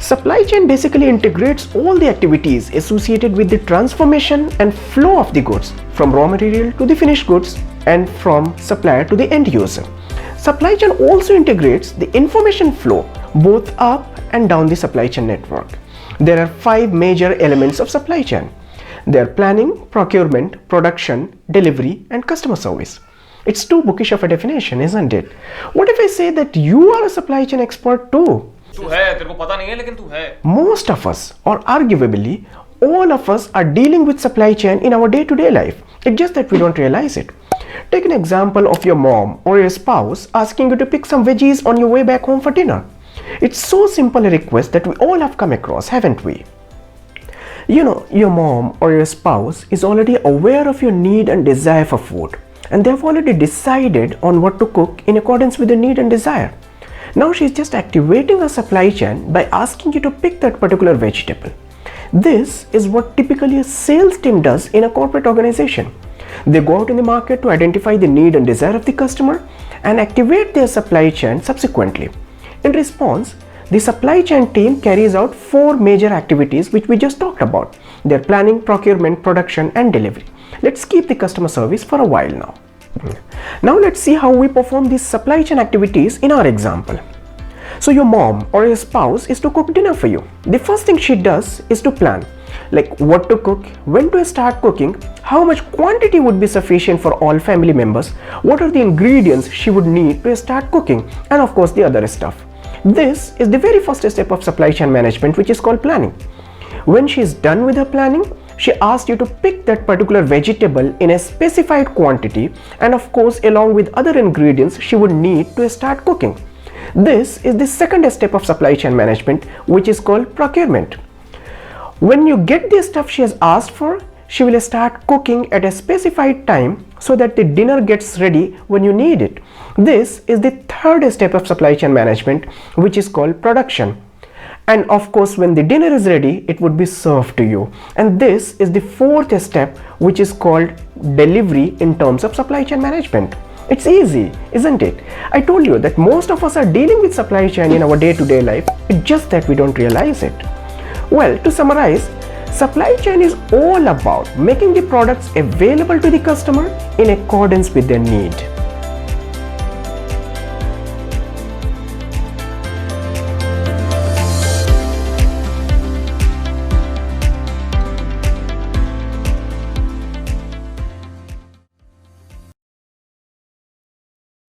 Supply chain basically integrates all the activities associated with the transformation and flow of the goods from raw material to the finished goods and from supplier to the end user. Supply chain also integrates the information flow both up and down the supply chain network. There are 5 major elements of supply chain. They are planning, procurement, production, delivery, and customer service. It's too bookish of a definition, isn't it? What if I say that you are a supply chain expert too? तू है, तेरे को पता नहीं है लेकिन तू है. Most of us, or arguably all of us, are dealing with supply chain in our day-to-day life. It's just that we don't realize it. Take an example of your mom or your spouse asking you to pick some veggies on your way back home for dinner. It's so simple a request that we all have come across, haven't we? You know, your mom or your spouse is already aware of your need and desire for food, and they've already decided on what to cook in accordance with your need and desire. Now she's just activating her supply chain by asking you to pick that particular vegetable. This is what typically a sales team does in a corporate organization. They go out in the market to identify the need and desire of the customer and activate their supply chain subsequently. In response, the supply chain team carries out 4 major activities which we just talked about. They're planning, procurement, production, and delivery. Let's keep the customer service for a while now. Now let's see how we perform these supply chain activities in our example. So your mom or your spouse is to cook dinner for you. The first thing she does is to plan, like what to cook, when to start cooking, how much quantity would be sufficient for all family members, what are the ingredients she would need to start cooking, and of course the other stuff. This is the very first step of supply chain management, which is called planning. When she is done with her planning, she asks you to pick that particular vegetable in a specified quantity, and of course along with other ingredients she would need to start cooking. This is the second step of supply chain management, which is called procurement. When you get the stuff she has asked for, she will start cooking at a specified time so that the dinner gets ready when you need it. This is the third step of supply chain management, which is called production. And of course, when the dinner is ready, it would be served to you. And this is the fourth step, which is called delivery in terms of supply chain management. It's easy, isn't it? I told you that most of us are dealing with supply chain in our day-to-day life. It's just that we don't realize it. Well, to summarize, supply chain is all about making the products available to the customer in accordance with their need.